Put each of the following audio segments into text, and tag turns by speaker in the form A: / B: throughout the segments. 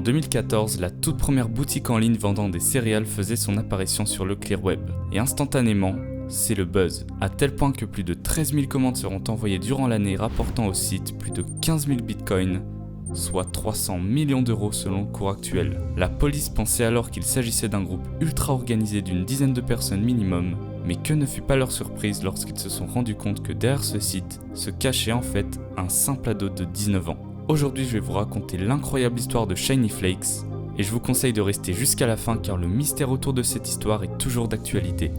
A: En 2014, la toute première boutique en ligne vendant des céréales faisait son apparition sur le Clear Web. Et instantanément, c'est le buzz, à tel point que plus de 13 000 commandes seront envoyées durant l'année rapportant au site plus de 15 000 bitcoins, soit 300 millions d'euros selon le cours actuel. La police pensait alors qu'il s'agissait d'un groupe ultra organisé d'une dizaine de personnes minimum, mais que ne fut pas leur surprise lorsqu'ils se sont rendus compte que derrière ce site se cachait en fait un simple ado de 19 ans. Aujourd'hui, je vais vous raconter l'incroyable histoire de Shiny Flakes, et je vous conseille de rester jusqu'à la fin car le mystère autour de cette histoire est toujours d'actualité.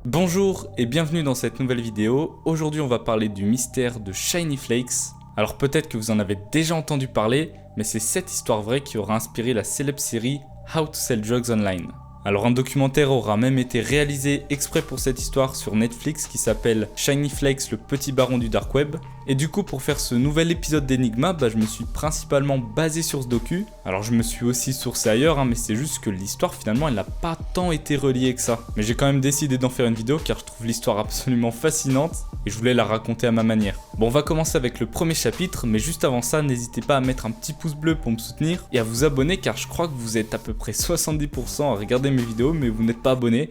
A: Bonjour et bienvenue dans cette nouvelle vidéo. Aujourd'hui on va parler du mystère de Shiny Flakes. Alors peut-être que vous en avez déjà entendu parler, mais c'est cette histoire vraie qui aura inspiré la célèbre série How to Sell Drugs Online. Alors un documentaire aura même été réalisé exprès pour cette histoire sur Netflix qui s'appelle Shiny Flakes, le petit baron du dark web. Et du coup pour faire ce nouvel épisode d'Enigma, je me suis principalement basé sur ce docu. Alors je me suis aussi sourcé ailleurs, mais c'est juste que l'histoire finalement elle n'a pas tant été reliée que ça. Mais j'ai quand même décidé d'en faire une vidéo car je trouve l'histoire absolument fascinante et je voulais la raconter à ma manière. Bon, on va commencer avec le premier chapitre, mais juste avant ça, n'hésitez pas à mettre un petit pouce bleu pour me soutenir et à vous abonner car je crois que vous êtes à peu près 70% à regarder mes vidéos mais vous n'êtes pas abonné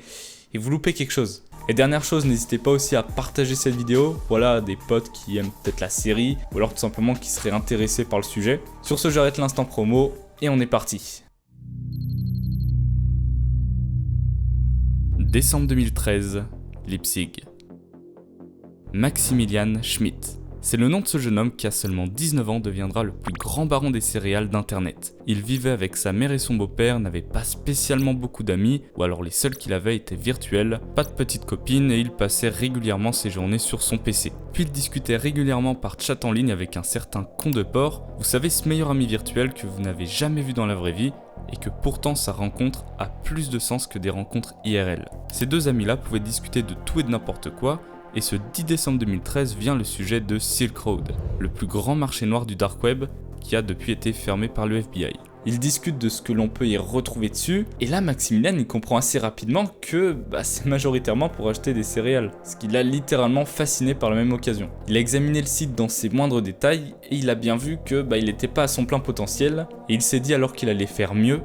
A: et vous loupez quelque chose. Et dernière chose, n'hésitez pas aussi à partager cette vidéo, voilà, à des potes qui aiment peut-être la série ou alors tout simplement qui seraient intéressés par le sujet. Sur ce, j'arrête l'instant promo et on est parti. Décembre 2013, Leipzig. Maximilian Schmidt. C'est le nom de ce jeune homme qui à seulement 19 ans deviendra le plus grand baron des céréales d'internet. Il vivait avec sa mère et son beau-père, n'avait pas spécialement beaucoup d'amis, ou alors les seuls qu'il avait étaient virtuels, pas de petite copine et il passait régulièrement ses journées sur son PC. Puis il discutait régulièrement par chat en ligne avec un certain con de porc, vous savez ce meilleur ami virtuel que vous n'avez jamais vu dans la vraie vie, et que pourtant sa rencontre a plus de sens que des rencontres IRL. Ces deux amis-là pouvaient discuter de tout et de n'importe quoi, et ce 10 décembre 2013 vient le sujet de Silk Road, le plus grand marché noir du dark web qui a depuis été fermé par le FBI. Ils discutent de ce que l'on peut y retrouver dessus, et là Maximilian il comprend assez rapidement que c'est majoritairement pour acheter des céréales, ce qui l'a littéralement fasciné par la même occasion. Il a examiné le site dans ses moindres détails, et il a bien vu que il n'était pas à son plein potentiel, et il s'est dit alors qu'il allait faire mieux,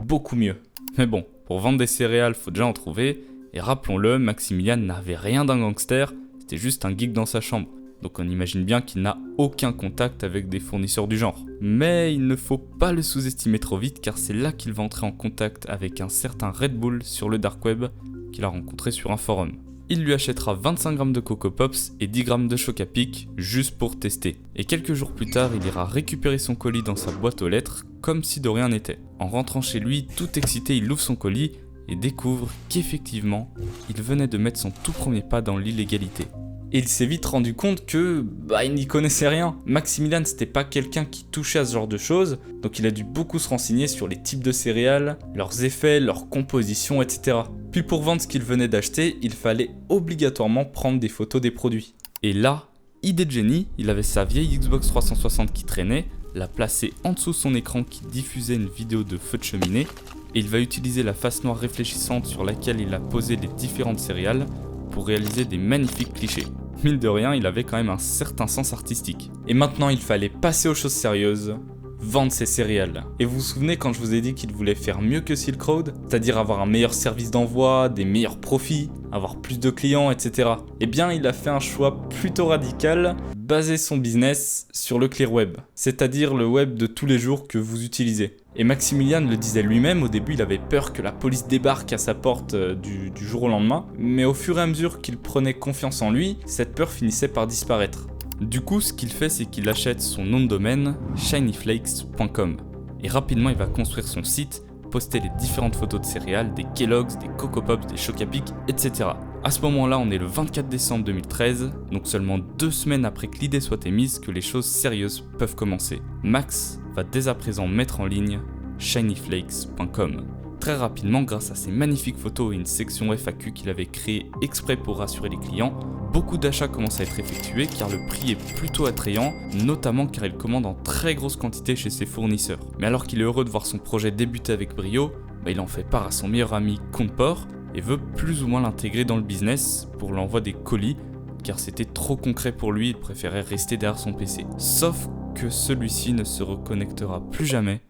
A: beaucoup mieux. Mais bon, pour vendre des céréales faut déjà en trouver, et rappelons-le, Maximilian n'avait rien d'un gangster, c'était juste un geek dans sa chambre. Donc on imagine bien qu'il n'a aucun contact avec des fournisseurs du genre. Mais il ne faut pas le sous-estimer trop vite car c'est là qu'il va entrer en contact avec un certain Red Bull sur le dark web qu'il a rencontré sur un forum. Il lui achètera 25 grammes de Coco Pops et 10 grammes de Choc-A-Pic juste pour tester. Et quelques jours plus tard, il ira récupérer son colis dans sa boîte aux lettres comme si de rien n'était. En rentrant chez lui, tout excité, il ouvre son colis et découvre qu'effectivement, il venait de mettre son tout premier pas dans l'illégalité. Et il s'est vite rendu compte que, il n'y connaissait rien. Maximilian, c'était pas quelqu'un qui touchait à ce genre de choses, donc il a dû beaucoup se renseigner sur les types de céréales, leurs effets, leur composition, etc. Puis pour vendre ce qu'il venait d'acheter, il fallait obligatoirement prendre des photos des produits. Et là, idée de génie, il avait sa vieille Xbox 360 qui traînait, l'a placée en dessous de son écran qui diffusait une vidéo de feu de cheminée, et il va utiliser la face noire réfléchissante sur laquelle il a posé les différentes céréales pour réaliser des magnifiques clichés. Mine de rien, il avait quand même un certain sens artistique. Et maintenant, il fallait passer aux choses sérieuses, vendre ses céréales. Et vous vous souvenez quand je vous ai dit qu'il voulait faire mieux que Silk Road, c'est-à-dire avoir un meilleur service d'envoi, des meilleurs profits, avoir plus de clients, etc. Eh bien, il a fait un choix plutôt radical, baser son business sur le Clear Web, c'est-à-dire le web de tous les jours que vous utilisez. Et Maximilian le disait lui-même, au début il avait peur que la police débarque à sa porte du jour au lendemain, mais au fur et à mesure qu'il prenait confiance en lui, cette peur finissait par disparaître. Du coup, ce qu'il fait, c'est qu'il achète son nom de domaine, shinyflakes.com. Et rapidement, il va construire son site, poster les différentes photos de céréales, des Kellogg's, des Coco Pops, des Choc-A-Pic, etc. À ce moment-là, on est le 24 décembre 2013, donc seulement 2 semaines après que l'idée soit émise que les choses sérieuses peuvent commencer. Max va dès à présent mettre en ligne shinyflakes.com. Très rapidement, grâce à ses magnifiques photos et une section FAQ qu'il avait créée exprès pour rassurer les clients, beaucoup d'achats commencent à être effectués car le prix est plutôt attrayant, notamment car il commande en très grosse quantité chez ses fournisseurs. Mais alors qu'il est heureux de voir son projet débuter avec brio, il en fait part à son meilleur ami Comport et veut plus ou moins l'intégrer dans le business pour l'envoi des colis, car c'était trop concret pour lui, il préférait rester derrière son PC. Sauf que celui-ci ne se reconnectera plus jamais,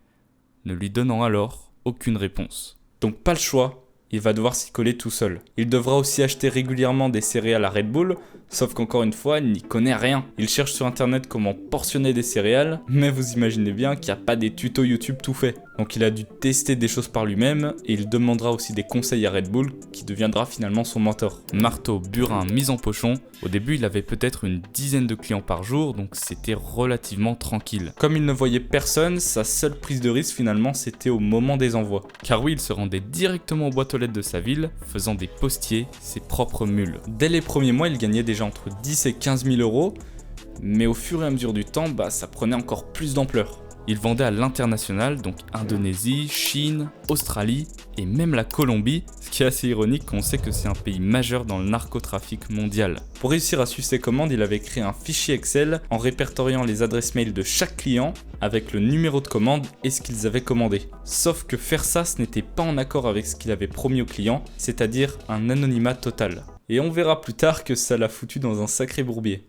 A: ne lui donnant alors aucune réponse. Donc pas le choix, il va devoir s'y coller tout seul. Il devra aussi acheter régulièrement des céréales à Red Bull, sauf qu'encore une fois, il n'y connaît rien. Il cherche sur internet comment portionner des céréales, mais vous imaginez bien qu'il n'y a pas des tutos YouTube tout faits. Donc il a dû tester des choses par lui-même, et il demandera aussi des conseils à Red Bull, qui deviendra finalement son mentor. Marteau, burin, mise en pochon, au début il avait peut-être une dizaine de clients par jour, donc c'était relativement tranquille. Comme il ne voyait personne, sa seule prise de risque finalement c'était au moment des envois. Car oui, il se rendait directement aux boîtes aux lettres de sa ville, faisant des postiers ses propres mules. Dès les premiers mois, il gagnait déjà entre 10 et 15 000 euros, mais au fur et à mesure du temps, ça prenait encore plus d'ampleur. Il vendait à l'international, donc Indonésie, Chine, Australie et même la Colombie, ce qui est assez ironique quand on sait que c'est un pays majeur dans le narcotrafic mondial. Pour réussir à suivre ses commandes, il avait créé un fichier Excel en répertoriant les adresses mail de chaque client avec le numéro de commande et ce qu'ils avaient commandé. Sauf que faire ça, ce n'était pas en accord avec ce qu'il avait promis aux clients, c'est-à-dire un anonymat total. Et on verra plus tard que ça l'a foutu dans un sacré bourbier.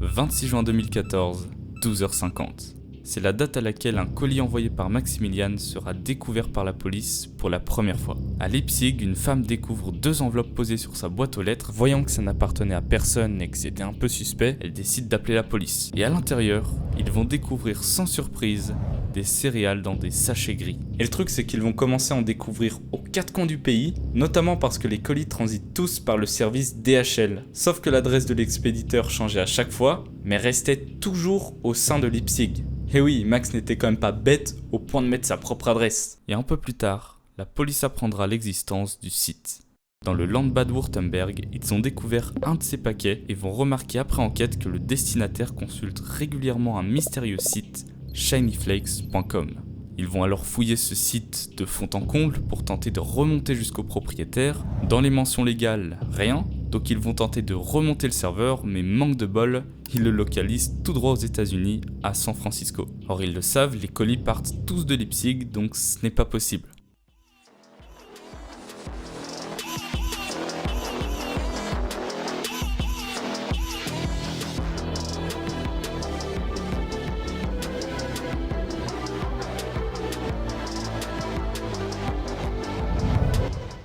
A: 26 juin 2014, 12h50. C'est la date à laquelle un colis envoyé par Maximilian sera découvert par la police pour la première fois. À Leipzig, une femme découvre 2 enveloppes posées sur sa boîte aux lettres. Voyant que ça n'appartenait à personne et que c'était un peu suspect, elle décide d'appeler la police. Et à l'intérieur, ils vont découvrir sans surprise des céréales dans des sachets gris. Et le truc, c'est qu'ils vont commencer à en découvrir aux 4 coins du pays, notamment parce que les colis transitent tous par le service DHL. Sauf que l'adresse de l'expéditeur changeait à chaque fois, mais restait toujours au sein de Leipzig. Et oui, Max n'était quand même pas bête au point de mettre sa propre adresse. Et un peu plus tard, la police apprendra l'existence du site. Dans le Land Bad Württemberg, ils ont découvert un de ces paquets et vont remarquer après enquête que le destinataire consulte régulièrement un mystérieux site, shinyflakes.com. Ils vont alors fouiller ce site de fond en comble pour tenter de remonter jusqu'au propriétaire. Dans les mentions légales, rien. Donc ils vont tenter de remonter le serveur, mais manque de bol, ils le localisent tout droit aux États-Unis, à San Francisco. Or ils le savent, les colis partent tous de Leipzig, donc ce n'est pas possible.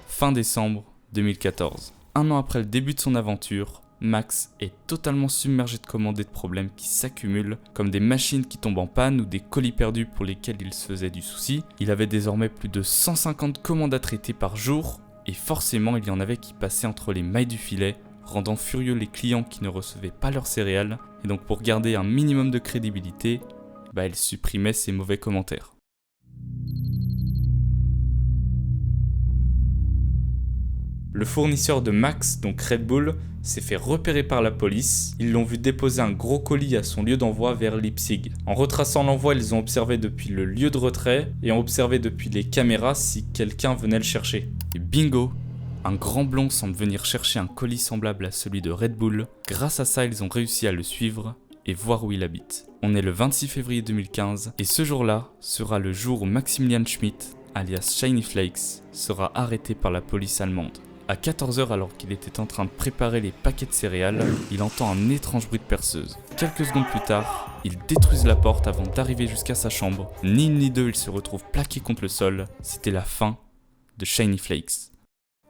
A: Fin décembre 2014. Un an après le début de son aventure, Max est totalement submergé de commandes et de problèmes qui s'accumulent, comme des machines qui tombent en panne ou des colis perdus pour lesquels il se faisait du souci. Il avait désormais plus de 150 commandes à traiter par jour, et forcément il y en avait qui passaient entre les mailles du filet, rendant furieux les clients qui ne recevaient pas leurs céréales, et donc pour garder un minimum de crédibilité, il supprimait ses mauvais commentaires. Le fournisseur de Max, donc Red Bull, s'est fait repérer par la police. Ils l'ont vu déposer un gros colis à son lieu d'envoi vers Leipzig. En retraçant l'envoi, ils ont observé depuis le lieu de retrait et ont observé depuis les caméras si quelqu'un venait le chercher. Et bingo! Un grand blond semble venir chercher un colis semblable à celui de Red Bull. Grâce à ça, ils ont réussi à le suivre et voir où il habite. On est le 26 février 2015 et ce jour-là sera le jour où Maximilian Schmidt, alias Shiny Flakes, sera arrêté par la police allemande. À 14h, alors qu'il était en train de préparer les paquets de céréales, il entend un étrange bruit de perceuse. Quelques secondes plus tard, ils détruisent la porte avant d'arriver jusqu'à sa chambre. Ni une ni deux, il se retrouve plaqué contre le sol. C'était la fin de Shiny Flakes.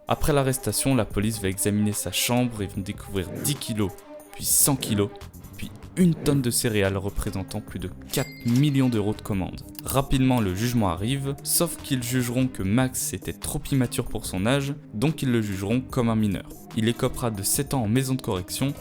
A: Après l'arrestation, la police va examiner sa chambre et vont découvrir 10 kilos, puis 100 kilos, puis 1 tonne de céréales représentant plus de 4 millions d'euros de commandes. Rapidement, le jugement arrive, sauf qu'ils jugeront que Max était trop immature pour son âge, donc ils le jugeront comme un mineur. Il écopera de 7 ans en maison de correction,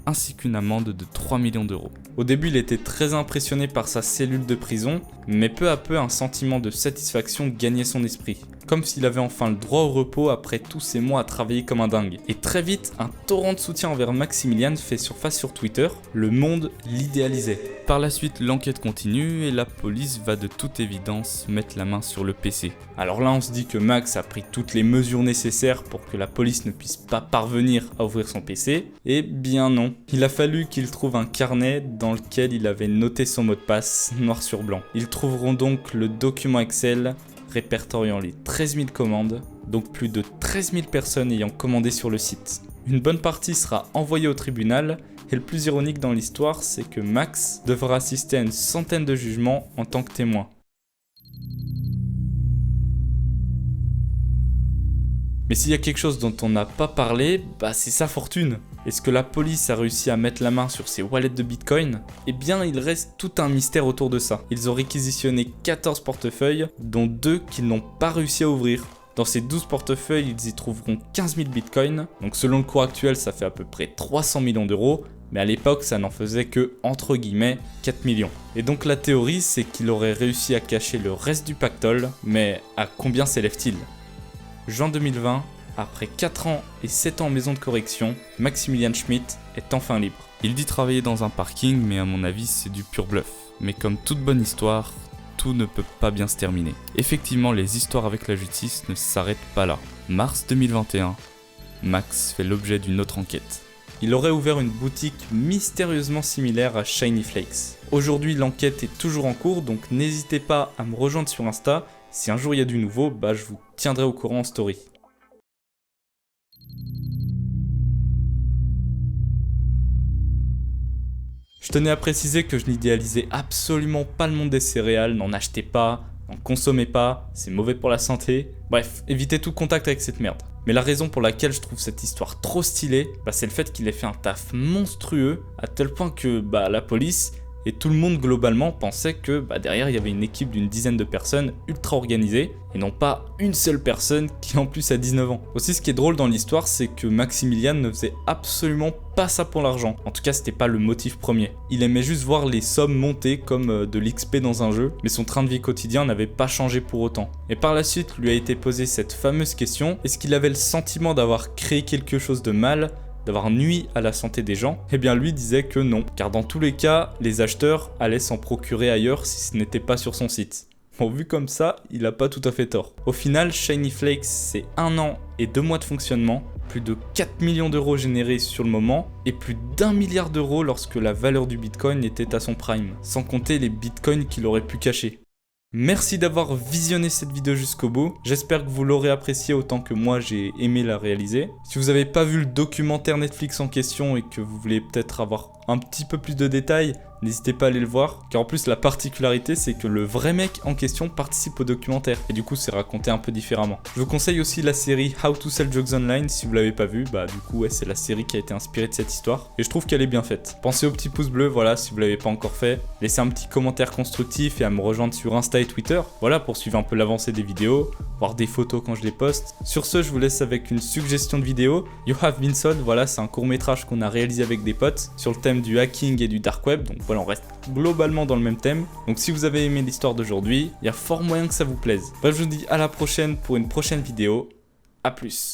A: ainsi qu'une amende de 3 millions d'euros. Au début, il était très impressionné par sa cellule de prison, mais peu à peu, un sentiment de satisfaction gagnait son esprit. comme s'il avait enfin le droit au repos après tous ces mois à travailler comme un dingue. Et très vite, un torrent de soutien envers Maximilian fait surface sur Twitter, le monde l'idéalisait. Par la suite, l'enquête continue et la police va de toute évidence mettre la main sur le PC. Alors là, on se dit que Max a pris toutes les mesures nécessaires pour que la police ne puisse pas parvenir à ouvrir son PC. Eh bien non. Il a fallu qu'il trouve un carnet dans lequel il avait noté son mot de passe, noir sur blanc. Ils trouveront donc le document Excel répertoriant les 13 000 commandes, donc plus de 13 000 personnes ayant commandé sur le site. Une bonne partie sera envoyée au tribunal, et le plus ironique dans l'histoire, c'est que Max devra assister à une centaine de jugements en tant que témoin. Mais s'il y a quelque chose dont on n'a pas parlé, c'est sa fortune. Est-ce que la police a réussi à mettre la main sur ses wallets de Bitcoin? Eh bien, il reste tout un mystère autour de ça. Ils ont réquisitionné 14 portefeuilles, dont 2 qu'ils n'ont pas réussi à ouvrir. Dans ces 12 portefeuilles, ils y trouveront 15 000 bitcoins, donc selon le cours actuel, ça fait à peu près 300 millions d'euros, mais à l'époque, ça n'en faisait que, entre guillemets, 4 millions. Et donc la théorie, c'est qu'il aurait réussi à cacher le reste du pactole, mais à combien s'élève-t-il? Juin 2020, après 4 ans et 7 ans en maison de correction, Maximilian Schmidt est enfin libre. Il dit travailler dans un parking, mais à mon avis, c'est du pur bluff. Mais comme toute bonne histoire, tout ne peut pas bien se terminer. Effectivement, les histoires avec la justice ne s'arrêtent pas là. Mars 2021, Max fait l'objet d'une autre enquête. Il aurait ouvert une boutique mystérieusement similaire à Shiny Flakes. Aujourd'hui, l'enquête est toujours en cours, donc n'hésitez pas à me rejoindre sur Insta. Si un jour il y a du nouveau, je vous tiendrai au courant en story. Je tenais à préciser que je n'idéalisais absolument pas le monde des céréales, n'en achetez pas, n'en consommez pas, c'est mauvais pour la santé. Bref, évitez tout contact avec cette merde. Mais la raison pour laquelle je trouve cette histoire trop stylée, c'est le fait qu'il ait fait un taf monstrueux, à tel point que la police et tout le monde globalement pensait que derrière il y avait une équipe d'une dizaine de personnes ultra organisées, et non pas une seule personne qui en plus a 19 ans. Aussi, ce qui est drôle dans l'histoire, c'est que Maximilian ne faisait absolument pas ça pour l'argent. En tout cas, c'était pas le motif premier. Il aimait juste voir les sommes monter comme de l'XP dans un jeu, mais son train de vie quotidien n'avait pas changé pour autant. Et par la suite, lui a été posée cette fameuse question, est-ce qu'il avait le sentiment d'avoir créé quelque chose de mal, d'avoir nui à la santé des gens? Eh bien lui disait que non, car dans tous les cas, les acheteurs allaient s'en procurer ailleurs si ce n'était pas sur son site. Bon, vu comme ça, il a pas tout à fait tort. Au final, Shiny Flakes, c'est 1 an et 2 mois de fonctionnement, plus de 4 millions d'euros générés sur le moment, et plus d'1 milliard d'euros lorsque la valeur du Bitcoin était à son prime, sans compter les Bitcoins qu'il aurait pu cacher. Merci d'avoir visionné cette vidéo jusqu'au bout, j'espère que vous l'aurez appréciée autant que moi j'ai aimé la réaliser. Si vous n'avez pas vu le documentaire Netflix en question et que vous voulez peut-être avoir un petit peu plus de détails, n'hésitez pas à aller le voir, car en plus la particularité c'est que le vrai mec en question participe au documentaire, et du coup c'est raconté un peu différemment. Je vous conseille aussi la série How to Sell Drugs Online si vous l'avez pas vue, du coup c'est la série qui a été inspirée de cette histoire, et je trouve qu'elle est bien faite. Pensez au petit pouce bleu, si vous l'avez pas encore fait, laissez un petit commentaire constructif et à me rejoindre sur Insta et Twitter, pour suivre un peu l'avancée des vidéos, voir des photos quand je les poste. Sur ce, je vous laisse avec une suggestion de vidéo, You Have Been Sold, c'est un court métrage qu'on a réalisé avec des potes, sur le thème du hacking et du dark web, donc on reste globalement dans le même thème. Donc si vous avez aimé l'histoire d'aujourd'hui, il y a fort moyen que ça vous plaise. Bref, je vous dis à la prochaine pour une prochaine vidéo. A plus.